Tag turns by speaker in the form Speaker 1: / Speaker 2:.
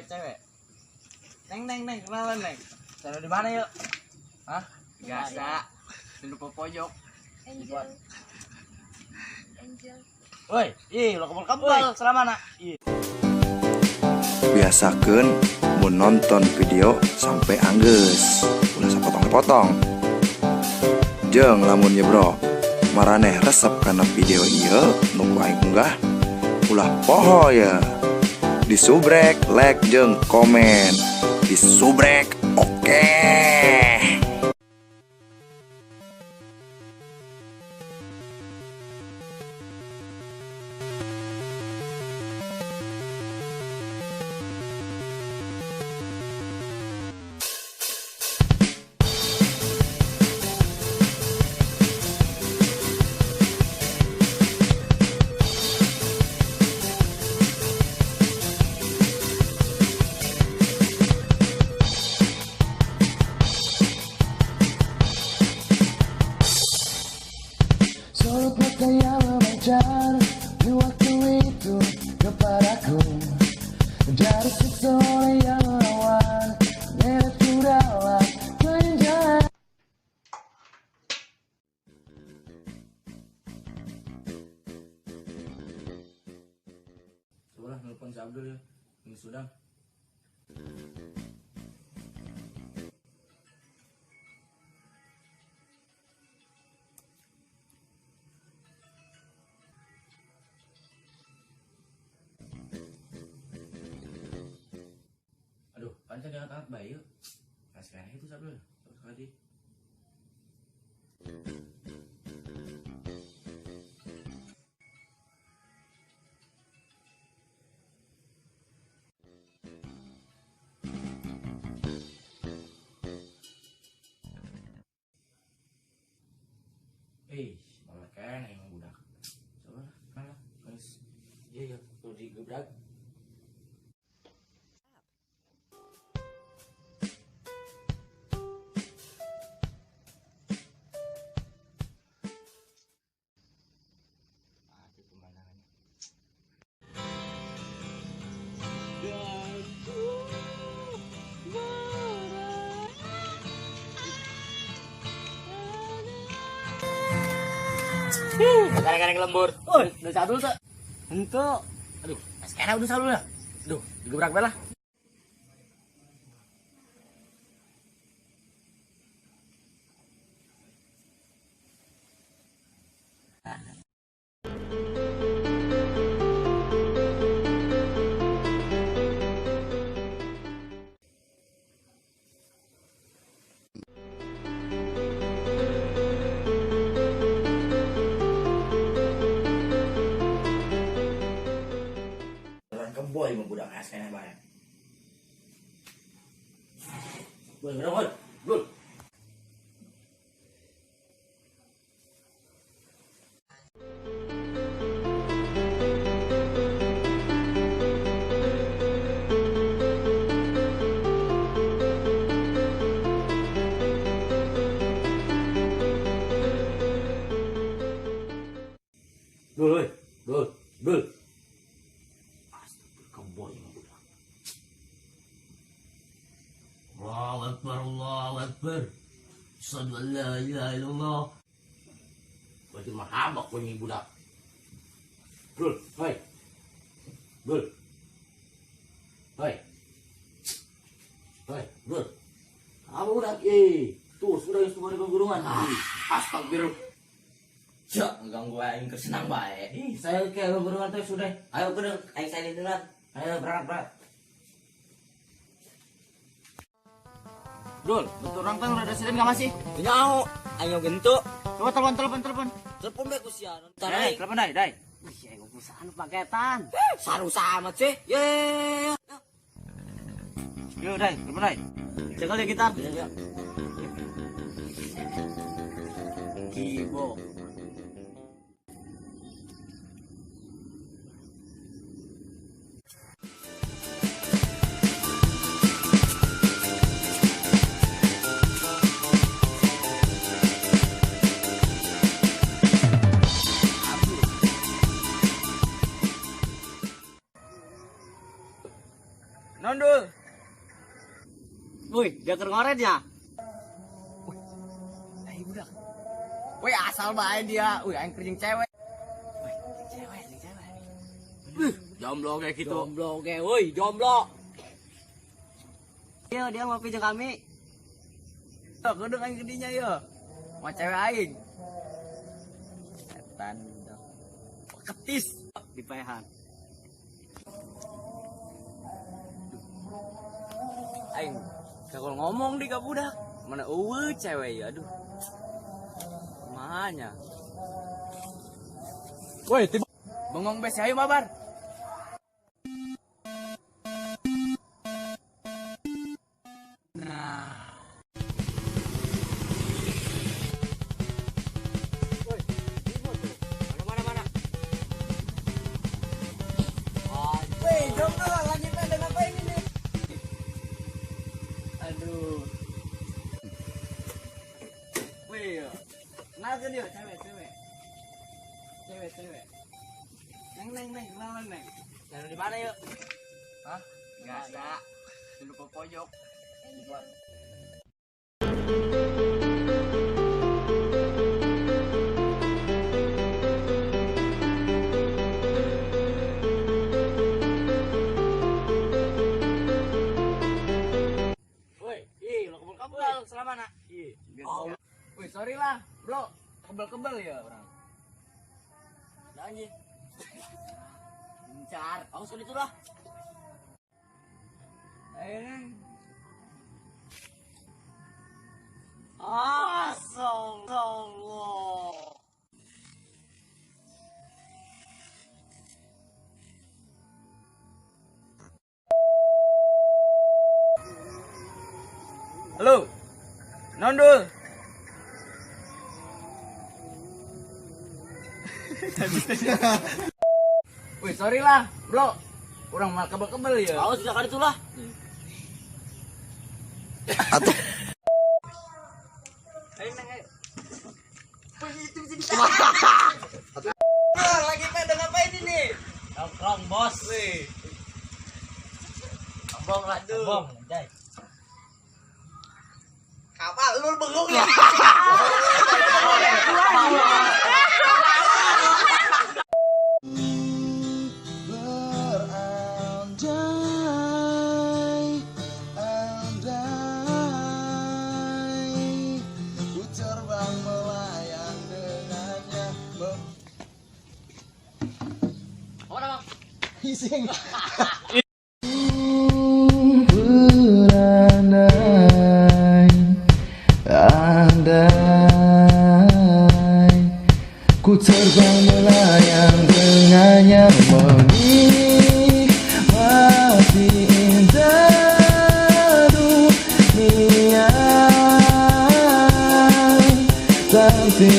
Speaker 1: cewek. Neng, kenalan neng. Taruh di mana yuk? Hah? Biasa. Di depan pojok.
Speaker 2: Angel.
Speaker 1: Woi, lo kebal selama nak.
Speaker 3: Biasakeun mun nonton video sampai anggeus ulah sapotong-potong. Jeung lamun ye bro maraneh resep kana video ieu nu ku aing unggah ulah poho ya disubrek, like jeung komen. Disubrek, oke.
Speaker 4: Seperti yang memancar di waktu itu kepadaku, menjadi seseorang yang merawat menuju dalam penjara.
Speaker 1: Sudah nelpon si Abdul ya. Ini sudah. Aduh, pancen jangan angkat bayi yuk. Kasih aneh itu Abdul. Terus kali. Malah kan emang budak. Coba mana? Guys. Iya, tuh digebrak. Pemandangannya. Kadang-kadang lembur. Udah satu tuh. Ento. Aduh, sekarang udah satu lah. Aduh, digebrak belah. Boy mau budak aslinya banyak. Boy, berapa? Gol. Gol. Allahu Akbar. Asyhadu an la ilaha illallah. Berarti mah habak bunyi budak. Gul, hoi. Gul. Hoi. Hoi, gul. Apa budak? Tuh, sudah yang semua di gurungan. Astagfirullah. Cak, mengganggu aing kesenang bae. Saya kayak gurungan teh sudah. Ayo bener, aing saya dengar. Ayo berangkat. Dul, bentuk orang teh udah residen gak masih?
Speaker 5: Nyaho, ayo gentu.
Speaker 1: Coba telepon.
Speaker 5: Telepon bae ku sian.
Speaker 1: Telepon dai.
Speaker 5: Wih, ayo perusahaan paketan.
Speaker 1: Saru sama sih.
Speaker 5: Ye.
Speaker 1: Yo, telepon dai. Cekal ya gitar.
Speaker 5: Kibo. Nondul. Wih, dia kerengoret ya. Wih, budak. Wih, asal bae dia. Wih, aing kerjeng cewek. Wih, cewek.
Speaker 1: Jomblo kayak gitu.
Speaker 5: Jomblo ge, woi, jomblo. Dia mau pinjam kami. Kudu aing gedinya ya. Mau cewek aing. Setan budak. Ketis di paehan. Aing kalau ngomong di ka budak. Mana eueuh cewek ya, aduh. Mahanya. Woi, tiba bengong bes ayo mabar. Kenalkan dia, cewek. Neng, kenalan neng. Taruh di mana yuk? Hah? Enggak. Duduk ke pojok. Woi, lo kebel-kebel selama nak. Wih, sorry lah, bro. Kebel-kebel ya orang. Nah, anjing. Bencar. Awas kali itu lah. Astagfirullah. Halo. Nondul. Wih, sorry lah, bro. Orang mal kebel-kebel ya.
Speaker 1: Awas tidak kali itu lah.
Speaker 3: Atau
Speaker 5: Ayo neng, ayo. Lagi pada ngapain ini?
Speaker 1: Nongkrong bos.
Speaker 5: Wih.
Speaker 1: Abang lah tuh. Abang, anjay.
Speaker 5: Kapal lu bengong ya?
Speaker 4: Berandai-andai ku terbang melayang dengannya.
Speaker 1: Mana bang?
Speaker 4: Ising. Andai ku terbang melayang dengannya, menikmati indah dunia, tapi